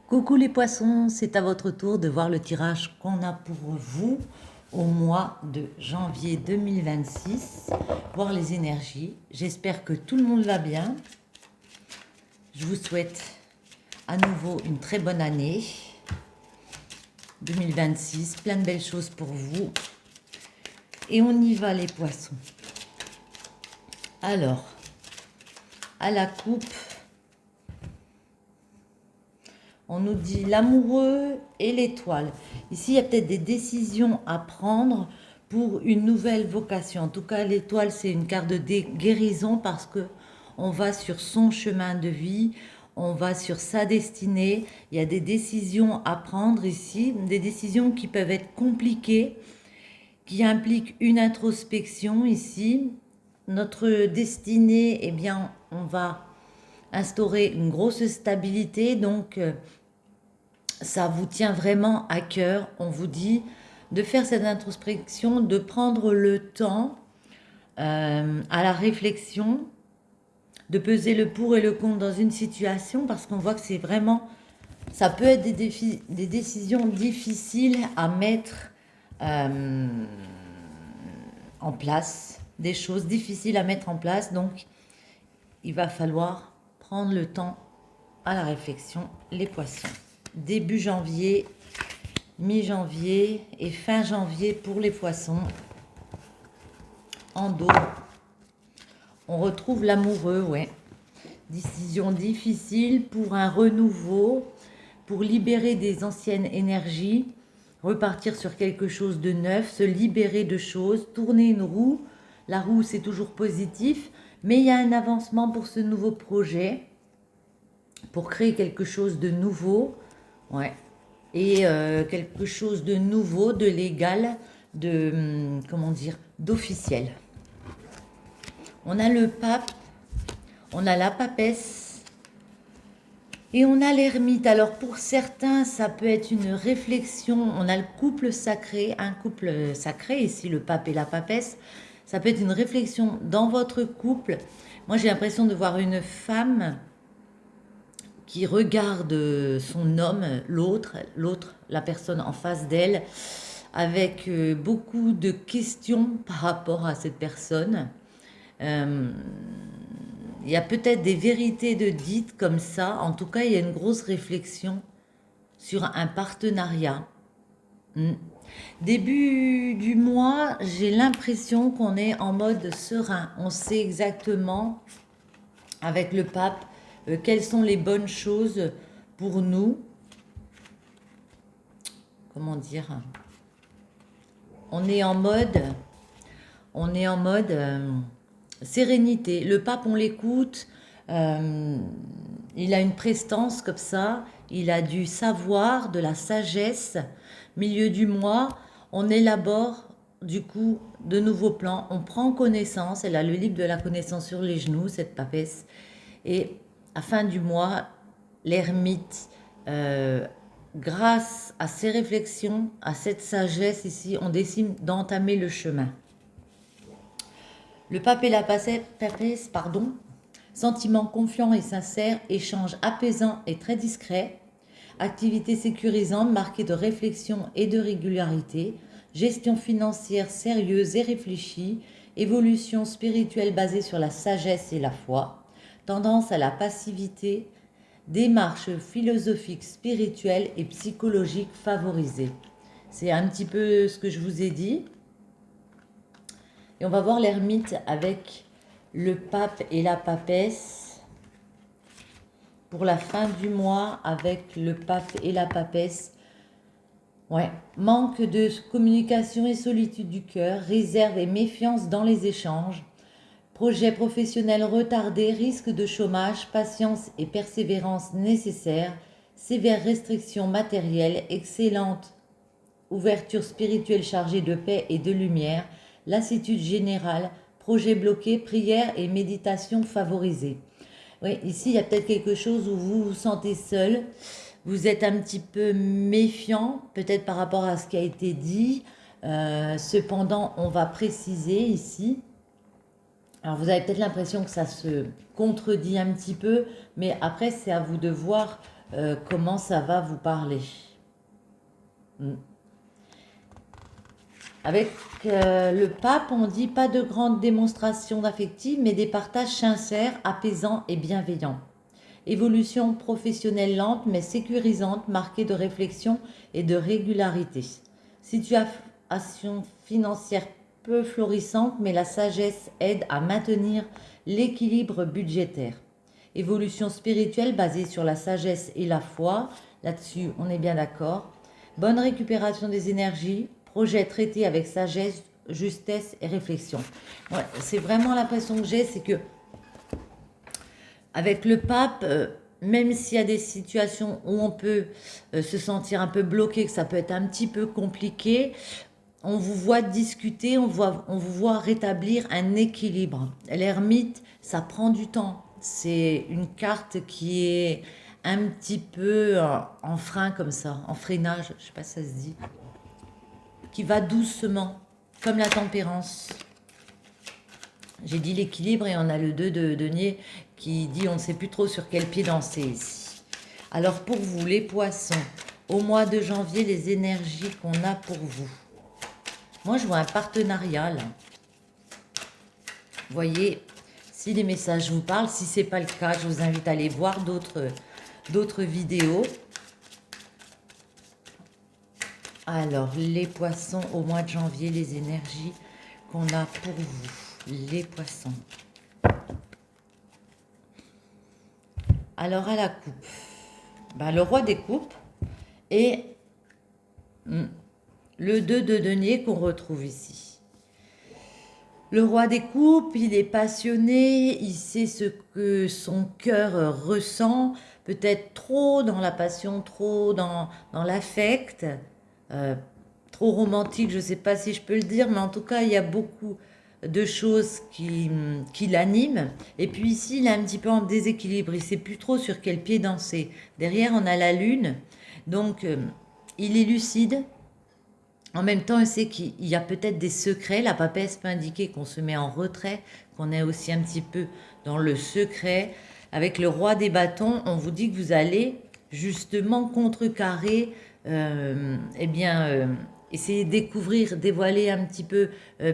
Coucou les poissons, c'est à votre tour de voir le tirage qu'on a pour vous au mois de janvier 2026, voir les énergies. J'espère que tout le monde va bien. Je vous souhaite à nouveau une très bonne année 2026, plein de belles choses pour vous. Et on y va les poissons. Alors, à la coupe, on nous dit l'amoureux et l'étoile. Ici, il y a peut-être des décisions à prendre pour une nouvelle vocation. En tout cas, l'étoile, c'est une carte de guérison parce que on va sur son chemin de vie, on va sur sa destinée. Il y a des décisions à prendre ici, des décisions qui peuvent être compliquées, qui impliquent une introspection ici. Notre destinée, eh bien, on va instaurer une grosse stabilité, donc ça vous tient vraiment à cœur. On vous dit de faire cette introspection, de prendre le temps à la réflexion, de peser le pour et le contre dans une situation, parce qu'on voit que c'est vraiment, ça peut être des décisions difficiles à mettre euh, en place, des choses difficiles à mettre en place, donc il va falloir prendre le temps à la réflexion, les poissons. Début janvier, mi-janvier et fin janvier pour les poissons. En dos, on retrouve l'amoureux, ouais. Décision difficile pour un renouveau, pour libérer des anciennes énergies, repartir sur quelque chose de neuf, se libérer de choses, tourner une roue. La roue, c'est toujours positif, mais il y a un avancement pour ce nouveau projet, pour créer quelque chose de nouveau, ouais. Et quelque chose de nouveau, de légal, de, comment dire, d'officiel. On a le pape, on a la papesse et on a l'ermite. Alors pour certains, ça peut être une réflexion. On a le couple sacré, un couple sacré, ici le pape et la papesse. Ça peut être une réflexion dans votre couple. Moi j'ai l'impression de voir une femme qui regarde son homme, l'autre, la personne en face d'elle, avec beaucoup de questions par rapport à cette personne. Euh, il y a peut-être des vérités de dites comme ça. En tout cas, il y a une grosse réflexion sur un partenariat. Mm. Début du mois, j'ai l'impression qu'on est en mode serein. On sait exactement, avec le pape, quelles sont les bonnes choses pour nous. Comment dire? On est en mode, on est en mode sérénité. Le pape, on l'écoute. euh, il a une prestance comme ça. Il a du savoir, de la sagesse. Milieu du mois, on élabore du coup de nouveaux plans. On prend connaissance. Elle a le livre de la connaissance sur les genoux, cette papesse. Et à fin du mois, l'ermite, grâce à ces réflexions, à cette sagesse ici, on décide d'entamer le chemin. Le pape et la papesse, pardon, sentiments confiants et sincères, échanges apaisants et très discrets, activités sécurisantes marquées de réflexion et de régularité, gestion financière sérieuse et réfléchie, évolution spirituelle basée sur la sagesse et la foi, tendance à la passivité, démarche philosophique, spirituelle et psychologique favorisée. C'est un petit peu ce que je vous ai dit. Et on va voir l'ermite avec le pape et la papesse pour la fin du mois avec le pape et la papesse. Ouais, manque de communication et solitude du cœur, réserve et méfiance dans les échanges, projet professionnel retardé, risque de chômage, patience et persévérance nécessaires, sévères restrictions matérielles, excellente ouverture spirituelle chargée de paix et de lumière, lassitude générale, projet bloqué, prière et méditation favorisée. Oui, ici, il y a peut-être quelque chose où vous vous sentez seul, vous êtes un petit peu méfiant, peut-être par rapport à ce qui a été dit. Cependant, on va préciser ici. Alors, vous avez peut-être l'impression que ça se contredit un petit peu, mais après, c'est à vous de voir comment ça va vous parler. Mm. Avec le pape, on dit pas de grandes démonstrations d'affectif, mais des partages sincères, apaisants et bienveillants. Évolution professionnelle lente mais sécurisante, marquée de réflexion et de régularité. Situation financière peu florissante, mais la sagesse aide à maintenir l'équilibre budgétaire. Évolution spirituelle basée sur la sagesse et la foi, là-dessus on est bien d'accord. Bonne récupération des énergies, projet traité avec sagesse, justesse et réflexion. Ouais, c'est vraiment l'impression que j'ai, c'est que avec le pape, même s'il y a des situations où on peut se sentir un peu bloqué, que ça peut être un petit peu compliqué, on vous voit discuter, on vous voit rétablir un équilibre. L'ermite, ça prend du temps. C'est une carte qui est un petit peu en frein comme ça, en freinage, je ne sais pas si ça se dit, qui va doucement, comme la tempérance. J'ai dit l'équilibre et on a le 2 de denier qui dit on ne sait plus trop sur quel pied danser ici. Alors pour vous, les poissons, au mois de janvier, les énergies qu'on a pour vous. Moi, je vois un partenariat là. Vous voyez, si les messages vous parlent, si ce n'est pas le cas, je vous invite à aller voir d'autres vidéos. Alors, les poissons, au mois de janvier, les énergies qu'on a pour vous, les poissons. Alors, à la coupe, le roi des coupes et le 2 de denier qu'on retrouve ici. Le roi des coupes, il est passionné, il sait ce que son cœur ressent, peut-être trop dans la passion, trop dans l'affect, trop romantique, je ne sais pas si je peux le dire, mais en tout cas, il y a beaucoup de choses qui l'animent. Et puis ici, il est un petit peu en déséquilibre, il ne sait plus trop sur quel pied danser. Derrière, on a la lune, donc il est lucide. En même temps, il sait qu'il y a peut-être des secrets. La papesse peut indiquer qu'on se met en retrait, qu'on est aussi un petit peu dans le secret. Avec le roi des bâtons, on vous dit que vous allez justement contrecarrer, essayer de découvrir, dévoiler un petit peu,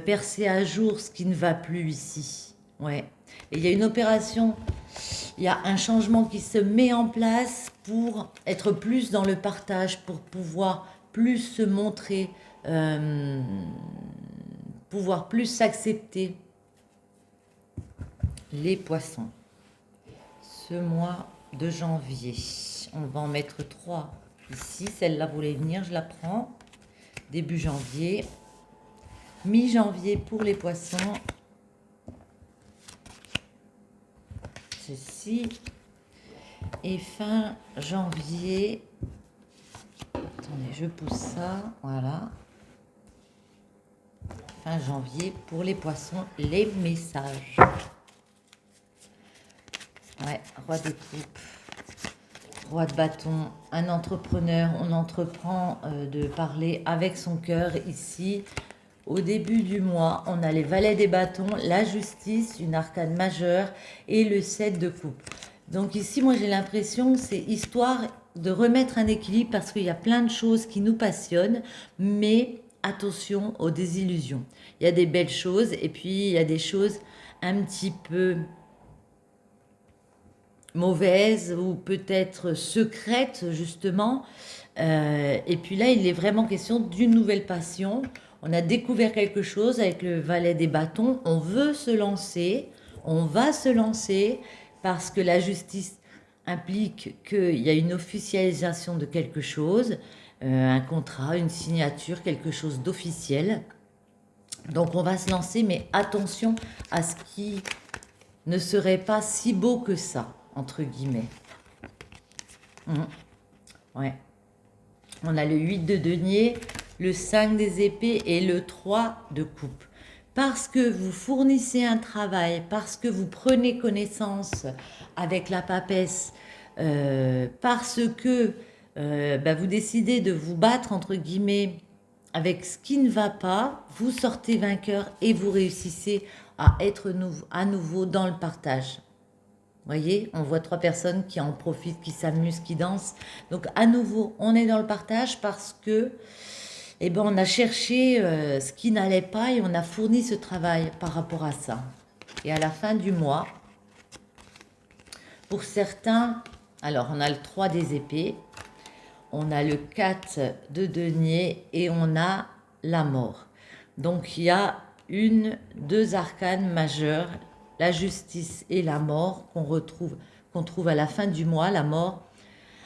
percer à jour ce qui ne va plus ici. Ouais. Et il y a une opération, il y a un changement qui se met en place pour être plus dans le partage, pour pouvoir plus se montrer, pouvoir plus s'accepter. Les poissons, ce mois de janvier, on va en mettre 3 ici. Celle-là voulait venir, je la prends. Début janvier, mi-janvier pour les poissons. Ceci. Et fin janvier. Attendez, je pousse ça. Voilà. Fin janvier pour les poissons, les messages. Ouais, roi de coupe, roi de bâton, un entrepreneur, on entreprend de parler avec son cœur ici. Au début du mois, on a les valets des bâtons, la justice, une arcane majeure et le 7 de coupe. Donc ici, moi j'ai l'impression que c'est histoire de remettre un équilibre parce qu'il y a plein de choses qui nous passionnent, mais attention aux désillusions. Il y a des belles choses et puis il y a des choses un petit peu mauvaises ou peut-être secrètes justement. Et puis là, il est vraiment question d'une nouvelle passion. On a découvert quelque chose avec le valet des bâtons. On veut se lancer, on va se lancer parce que la justice implique qu'il y a une officialisation de quelque chose, un contrat, une signature, quelque chose d'officiel. Donc on va se lancer, mais attention à ce qui ne serait pas si beau que ça, entre guillemets. Ouais. On a le 8 de denier, le 5 des épées et le 3 de coupe. Parce que vous fournissez un travail, parce que vous prenez connaissance avec la papesse, parce que vous décidez de vous battre, entre guillemets, avec ce qui ne va pas, vous sortez vainqueur et vous réussissez à être à nouveau dans le partage. Voyez, on voit 3 personnes qui en profitent, qui s'amusent, qui dansent. Donc à nouveau, on est dans le partage parce que, eh ben, on a cherché ce qui n'allait pas et on a fourni ce travail par rapport à ça. Et à la fin du mois, pour certains, alors on a le 3 des épées, on a le 4 de denier et on a la mort. Donc il y a deux arcanes majeurs, la justice et la mort, qu'on trouve à la fin du mois, la mort.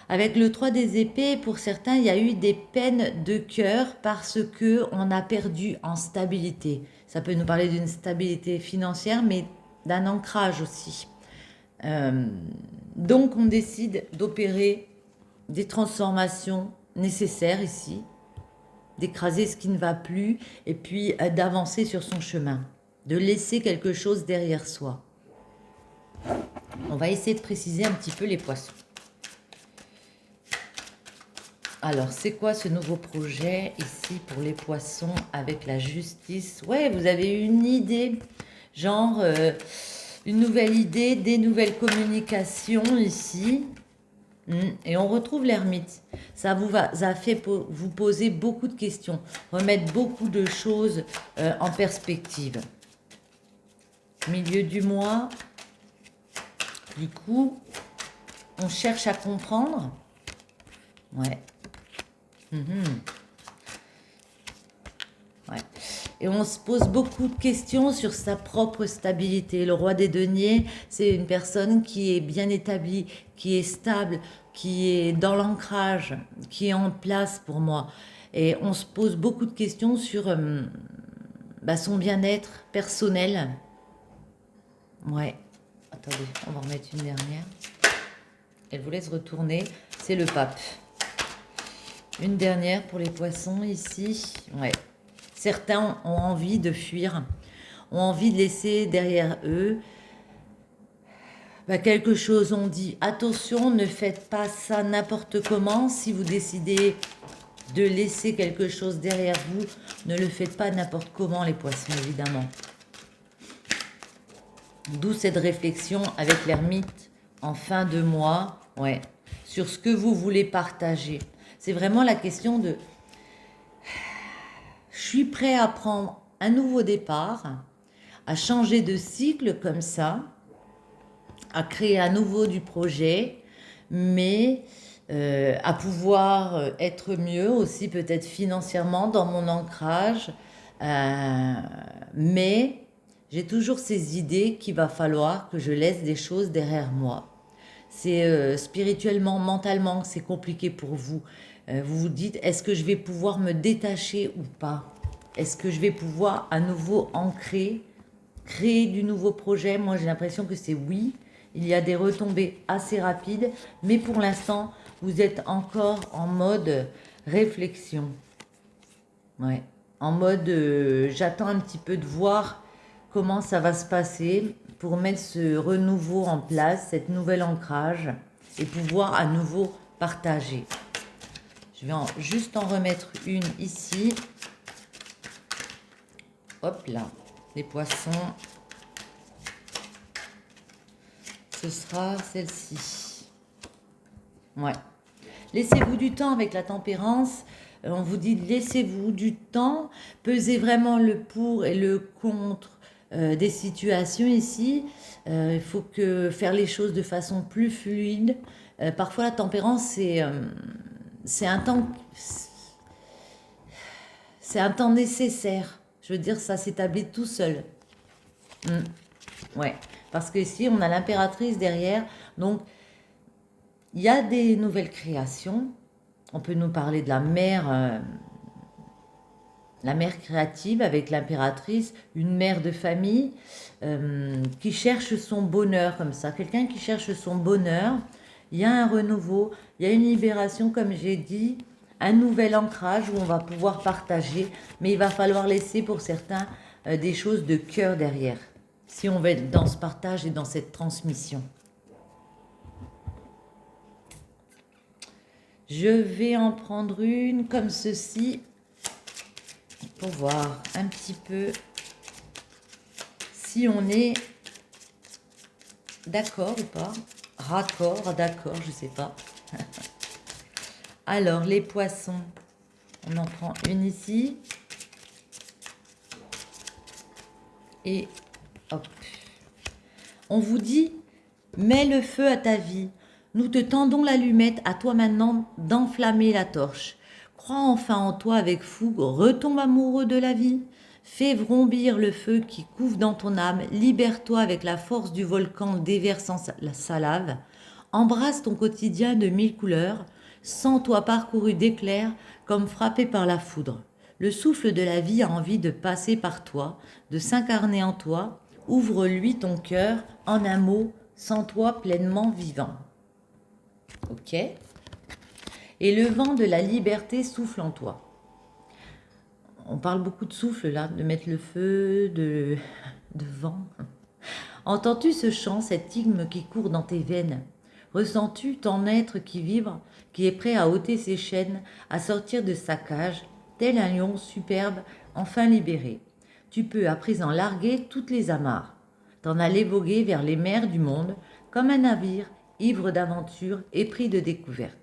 Avec le 3 des épées, pour certains, il y a eu des peines de cœur parce que on a perdu en stabilité. Ça peut nous parler d'une stabilité financière, mais d'un ancrage aussi. Euh, donc on décide d'opérer des transformations nécessaires ici, d'écraser ce qui ne va plus et puis d'avancer sur son chemin, de laisser quelque chose derrière soi. On va essayer de préciser un petit peu les poissons. Alors, c'est quoi ce nouveau projet ici pour les poissons avec la justice? Ouais, vous avez une idée, genre une nouvelle idée, des nouvelles communications ici. Et on retrouve l'ermite. Ça fait vous poser beaucoup de questions, remettre beaucoup de choses en perspective. Milieu du mois, du coup, on cherche à comprendre. Ouais. Ouais. Et on se pose beaucoup de questions sur sa propre stabilité. Le roi des deniers, c'est une personne qui est bien établie, qui est stable, qui est dans l'ancrage, qui est en place pour moi. Et on se pose beaucoup de questions sur son bien-être personnel. Ouais. Attendez, on va en remettre une dernière. Elle vous laisse retourner. C'est le pape. Une dernière pour les poissons ici. Ouais. Certains ont envie de fuir, ont envie de laisser derrière eux quelque chose. On dit attention, ne faites pas ça n'importe comment. Si vous décidez de laisser quelque chose derrière vous, ne le faites pas n'importe comment, les poissons, évidemment. D'où cette réflexion avec l'ermite en fin de mois, ouais, sur ce que vous voulez partager. C'est vraiment la question de je suis prêt à prendre un nouveau départ, à changer de cycle comme ça, à créer à nouveau du projet, mais à pouvoir être mieux aussi peut-être financièrement dans mon ancrage. Mais j'ai toujours ces idées qu'il va falloir que je laisse des choses derrière moi. C'est spirituellement, mentalement, c'est compliqué pour vous. Vous vous dites, est-ce que je vais pouvoir me détacher ou pas? Est-ce que je vais pouvoir à nouveau ancrer, créer du nouveau projet? Moi, j'ai l'impression que c'est oui. Il y a des retombées assez rapides, mais pour l'instant, vous êtes encore en mode réflexion. Ouais. En mode, j'attends un petit peu de voir comment ça va se passer pour mettre ce renouveau en place, cet nouvel ancrage, et pouvoir à nouveau partager. Je vais juste en remettre une ici. Hop là, les poissons. Ce sera celle-ci. Ouais. Laissez-vous du temps avec la tempérance. On vous dit laissez-vous du temps. Pesez vraiment le pour et le contre des situations ici. Il faut faire les choses de façon plus fluide. Parfois la tempérance c'est un temps nécessaire. Je veux dire, ça s'établit tout seul. Ouais, parce que ici on a l'impératrice derrière, donc il y a des nouvelles créations. On peut nous parler de la mère créative avec l'impératrice, une mère de famille qui cherche son bonheur comme ça. Quelqu'un qui cherche son bonheur. Il y a un renouveau, il y a une libération, comme j'ai dit, un nouvel ancrage où on va pouvoir partager, mais il va falloir laisser pour certains des choses de cœur derrière, si on veut être dans ce partage et dans cette transmission. Je vais en prendre une comme ceci pour voir un petit peu si on est d'accord ou pas? Raccord, d'accord, je sais pas. Alors, les poissons, on en prend une ici. Et hop. On vous dit, mets le feu à ta vie. Nous te tendons l'allumette, à toi maintenant d'enflammer la torche. Crois enfin en toi avec fougue, retombe amoureux de la vie. Fais vrombir le feu qui couve dans ton âme, libère-toi avec la force du volcan déversant sa lave. Embrasse ton quotidien de mille couleurs, sens-toi parcouru d'éclairs comme frappé par la foudre. Le souffle de la vie a envie de passer par toi, de s'incarner en toi. Ouvre-lui ton cœur, en un mot, sens-toi pleinement vivant. Ok? Et le vent de la liberté souffle en toi. On parle beaucoup de souffle là, de mettre le feu, de vent. Entends-tu ce chant, cet hymne qui court dans tes veines? Ressens-tu ton être qui vibre, qui est prêt à ôter ses chaînes, à sortir de sa cage, tel un lion superbe, enfin libéré? Tu peux à présent larguer toutes les amarres, t'en aller voguer vers les mers du monde, comme un navire, ivre d'aventure, épris de découvertes.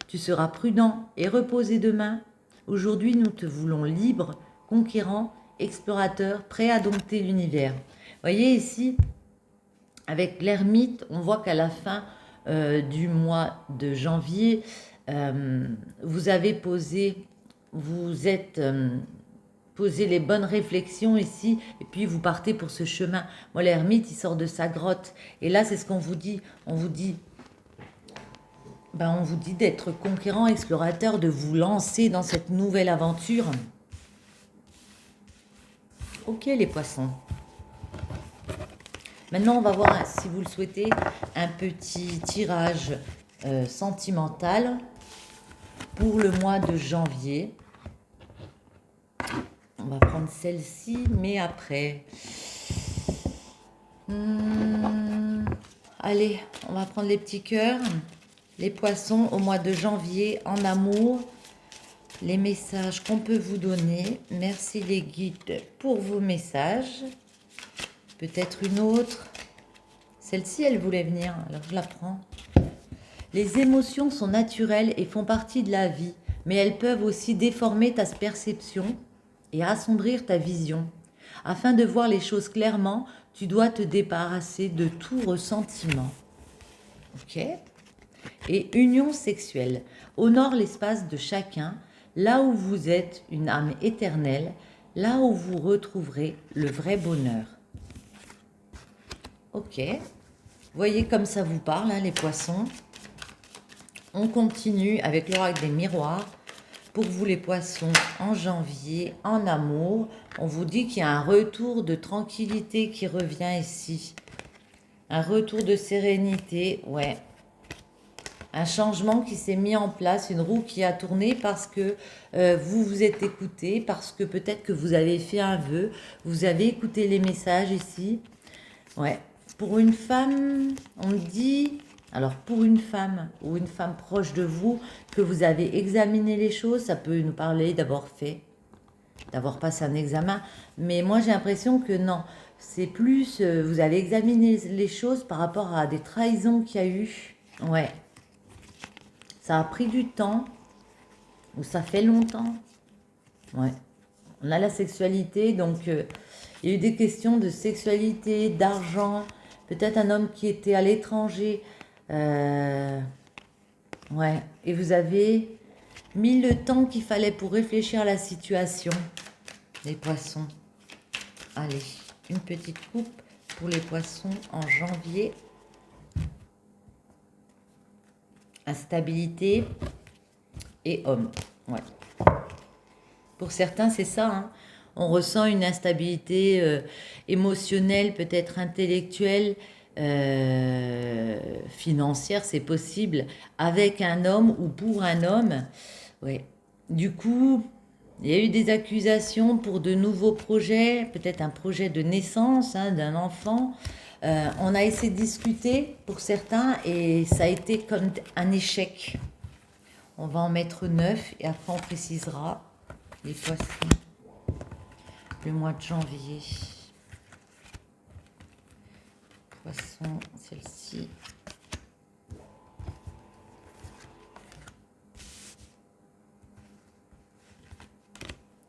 Tu seras prudent et reposé demain. Aujourd'hui, nous te voulons libre, conquérant, explorateur, prêt à dompter l'univers. Voyez ici, avec l'ermite, on voit qu'à la fin du mois de janvier, vous avez posé, vous êtes posé les bonnes réflexions ici, et puis vous partez pour ce chemin. Moi, l'ermite, il sort de sa grotte, et là, c'est ce qu'on vous dit. On vous dit d'être conquérant, explorateur, de vous lancer dans cette nouvelle aventure. Ok, les poissons. Maintenant, on va voir, si vous le souhaitez, un petit tirage sentimental pour le mois de janvier. On va prendre celle-ci, mais après. Allez, on va prendre les petits cœurs. Les poissons au mois de janvier, en amour. Les messages qu'on peut vous donner. Merci les guides pour vos messages. Peut-être une autre. Celle-ci, elle voulait venir, alors je la prends. Les émotions sont naturelles et font partie de la vie, mais elles peuvent aussi déformer ta perception et assombrir ta vision. Afin de voir les choses clairement, tu dois te débarrasser de tout ressentiment. Ok? Et union sexuelle. Honore l'espace de chacun, là où vous êtes une âme éternelle, là où vous retrouverez le vrai bonheur. Ok. Voyez comme ça vous parle, hein, les poissons. On continue avec l'oracle des miroirs. Pour vous les poissons, en janvier, en amour, on vous dit qu'il y a un retour de tranquillité qui revient ici. Un retour de sérénité, ouais. Un changement qui s'est mis en place, une roue qui a tourné parce que vous vous êtes écouté, parce que peut-être que vous avez fait un vœu, vous avez écouté les messages ici. Ouais. Pour une femme, on dit... Alors, pour une femme ou une femme proche de vous, que vous avez examiné les choses, ça peut nous parler d'avoir passé un examen. Mais moi, j'ai l'impression que non. C'est plus, vous avez examiné les choses par rapport à des trahisons qu'il y a eu. Ouais. Ça a pris du temps, ou ça fait longtemps. Ouais. On a la sexualité, donc il y a eu des questions de sexualité, d'argent, peut-être un homme qui était à l'étranger. Ouais, et vous avez mis le temps qu'il fallait pour réfléchir à la situation, les poissons. Allez, une petite coupe pour les poissons en janvier. Instabilité et homme. Ouais. Pour certains, c'est ça. Hein. On ressent une instabilité émotionnelle, peut-être intellectuelle, financière, c'est possible, avec un homme ou pour un homme. Ouais. Du coup, il y a eu des accusations pour de nouveaux projets, peut-être un projet de naissance hein, d'un enfant. On a essayé de discuter pour certains et ça a été comme un échec. On va en mettre 9 et après on précisera les poissons. Le mois de janvier. Poisson, celle-ci.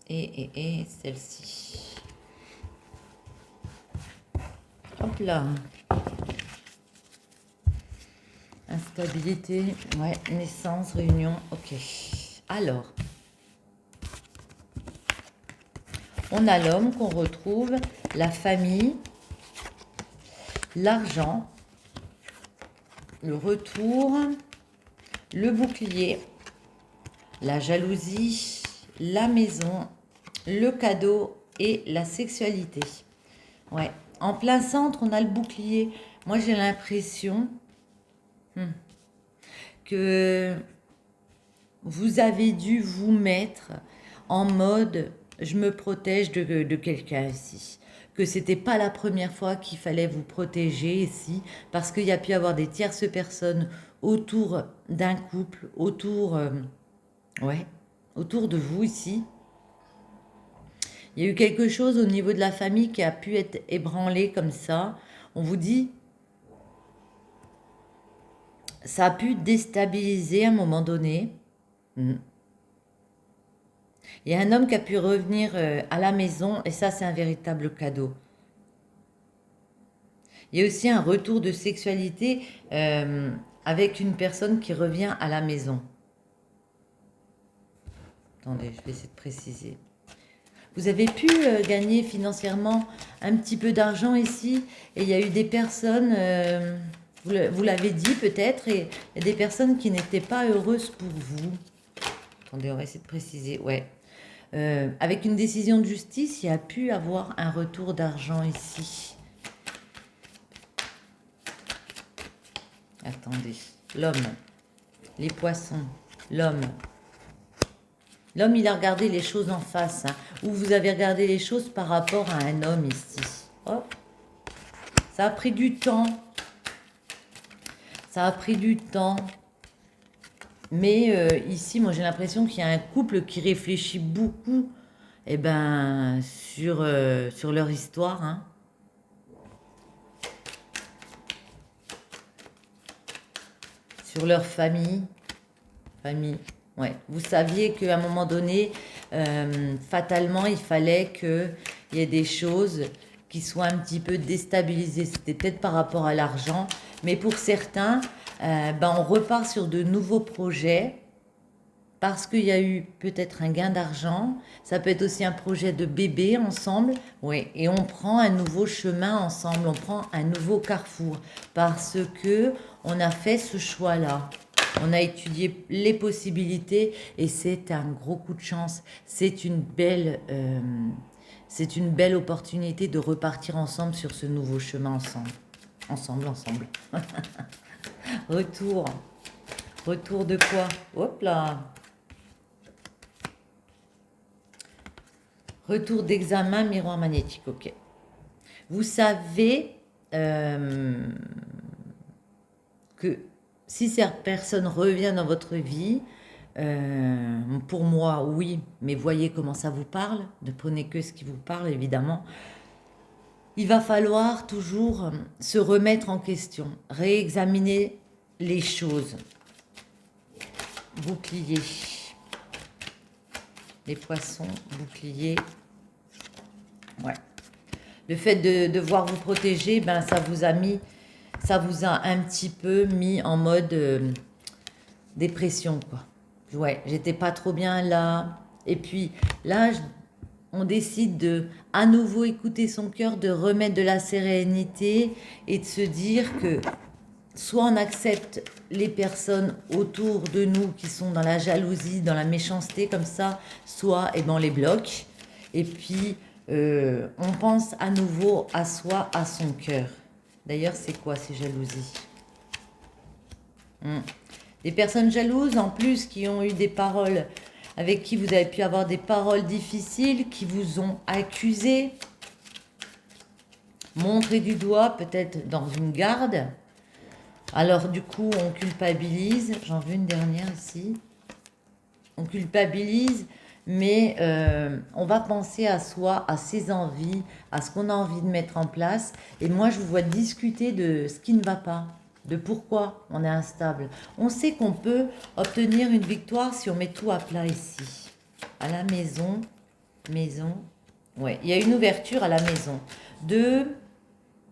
Et celle-ci. Hop là. Instabilité, ouais, naissance, réunion, ok. Alors, on a l'homme qu'on retrouve, la famille, l'argent, le retour, le bouclier, la jalousie, la maison, le cadeau et la sexualité. Ouais. En plein centre, on a le bouclier. Moi, j'ai l'impression que vous avez dû vous mettre en mode je me protège de quelqu'un ici. Que c'était pas la première fois qu'il fallait vous protéger ici, parce qu'il y a pu y avoir des tierces personnes autour d'un couple, autour, ouais, autour de vous ici. Il y a eu quelque chose au niveau de la famille qui a pu être ébranlé comme ça. On vous dit, ça a pu déstabiliser à un moment donné. Il y a un homme qui a pu revenir à la maison et ça, c'est un véritable cadeau. Il y a aussi un retour de sexualité avec une personne qui revient à la maison. Attendez, je vais essayer de préciser. Vous avez pu gagner financièrement un petit peu d'argent ici et il y a eu des personnes, vous l'avez dit peut-être, et il y a des personnes qui n'étaient pas heureuses pour vous. Attendez, on va essayer de préciser, ouais. Avec une décision de justice, il y a pu avoir un retour d'argent ici. Attendez, l'homme, les poissons, l'homme. L'homme, il a regardé les choses en face, hein, ou vous avez regardé les choses par rapport à un homme ici. Hop. Ça a pris du temps. Ça a pris du temps. Mais ici, moi, j'ai l'impression qu'il y a un couple qui réfléchit beaucoup sur leur histoire. Hein. Sur leur famille. Famille. Ouais. Vous saviez qu'à un moment donné, fatalement, il fallait qu'il y ait des choses qui soient un petit peu déstabilisées. C'était peut-être par rapport à l'argent, mais pour certains, on repart sur de nouveaux projets parce qu'il y a eu peut-être un gain d'argent. Ça peut être aussi un projet de bébé ensemble. Oui, et on prend un nouveau chemin ensemble, on prend un nouveau carrefour parce que on a fait ce choix-là. On a étudié les possibilités et c'est un gros coup de chance. C'est une belle opportunité de repartir ensemble sur ce nouveau chemin ensemble. Ensemble. Retour. Retour de quoi? Hop là. Retour d'examen, miroir magnétique, ok. Vous savez que si cette personne revient dans votre vie, pour moi, oui, mais voyez comment ça vous parle, ne prenez que ce qui vous parle, évidemment. Il va falloir toujours se remettre en question, réexaminer les choses. Bouclier. Les poissons, bouclier. Ouais. Le fait de devoir vous protéger, ça vous a un petit peu mis en mode dépression, quoi. Ouais, j'étais pas trop bien là. Et puis là, on décide de à nouveau écouter son cœur, de remettre de la sérénité et de se dire que soit on accepte les personnes autour de nous qui sont dans la jalousie, dans la méchanceté comme ça, soit on les bloque. Et puis on pense à nouveau à soi, à son cœur. D'ailleurs, c'est quoi ces jalousies? Des personnes jalouses, en plus, qui ont eu des paroles, avec qui vous avez pu avoir des paroles difficiles, qui vous ont accusé, montré du doigt, peut-être dans une garde. Alors, du coup, on culpabilise. J'en veux une dernière ici. On culpabilise mais on va penser à soi, à ses envies, à ce qu'on a envie de mettre en place. Et moi, je vous vois discuter de ce qui ne va pas, de pourquoi on est instable. On sait qu'on peut obtenir une victoire si on met tout à plat ici. À la maison, ouais, il y a une ouverture à la maison.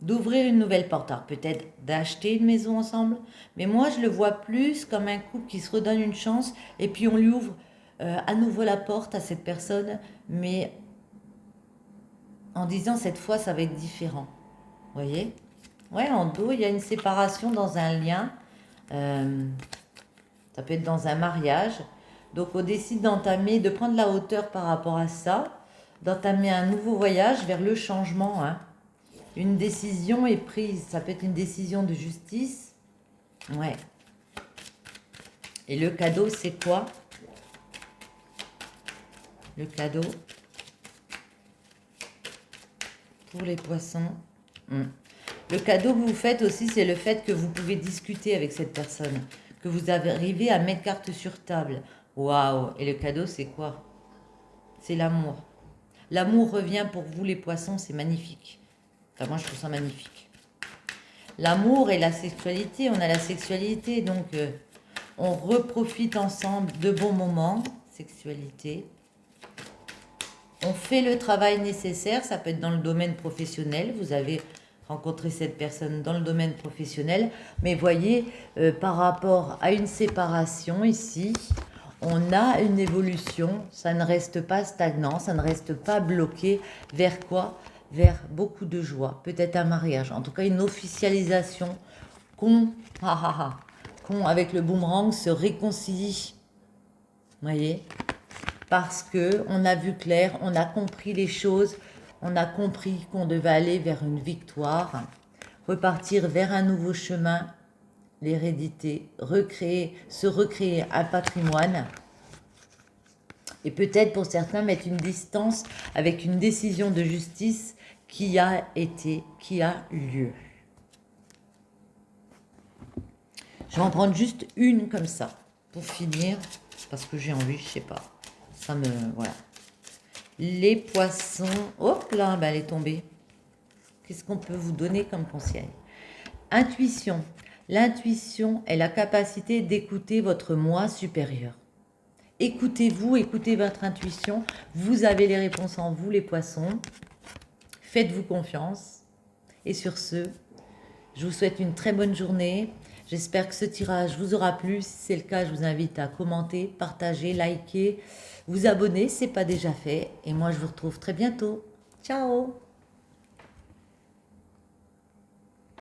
D'ouvrir une nouvelle porte. Alors peut-être d'acheter une maison ensemble, mais moi je le vois plus comme un couple qui se redonne une chance et puis on lui ouvre à nouveau la porte à cette personne, mais en disant cette fois ça va être différent. Vous voyez? Ouais, en dos, il y a une séparation dans un lien. Euh, Ça peut être dans un mariage. Donc on décide d'entamer, de prendre la hauteur par rapport à ça, d'entamer un nouveau voyage vers le changement, hein. Une décision est prise. Ça peut être une décision de justice. Ouais. Et le cadeau, c'est quoi? Le cadeau pour les poissons. Le cadeau que vous faites aussi, c'est le fait que vous pouvez discuter avec cette personne. Que vous arrivez à mettre carte sur table. Waouh! Et le cadeau, c'est quoi? C'est l'amour. L'amour revient pour vous, les poissons, c'est magnifique. Enfin, moi, je trouve ça magnifique. L'amour et la sexualité, on a la sexualité, donc on reprofite ensemble de bons moments, sexualité. On fait le travail nécessaire, ça peut être dans le domaine professionnel, vous avez rencontré cette personne dans le domaine professionnel, mais voyez, par rapport à une séparation ici, on a une évolution, ça ne reste pas stagnant, ça ne reste pas bloqué, vers quoi? Vers beaucoup de joie, peut-être un mariage, en tout cas une officialisation qu'on, avec le boomerang, se réconcilie. Vous voyez? Parce que on a vu clair, on a compris les choses, on a compris qu'on devait aller vers une victoire, repartir vers un nouveau chemin, l'hérédité, se recréer un patrimoine. Et peut-être pour certains mettre une distance avec une décision de justice qui a eu lieu. Je vais en prendre juste une comme ça, pour finir, parce que j'ai envie, je sais pas. Ça me... Voilà. Les poissons... Hop là, elle est tombée. Qu'est-ce qu'on peut vous donner comme conseil? Intuition. L'intuition est la capacité d'écouter votre moi supérieur. Écoutez-vous, écoutez votre intuition. Vous avez les réponses en vous, les poissons. Faites-vous confiance. Et sur ce, je vous souhaite une très bonne journée. J'espère que ce tirage vous aura plu. Si c'est le cas, je vous invite à commenter, partager, liker, vous abonner si ce n'est pas déjà fait. Et moi, je vous retrouve très bientôt. Ciao!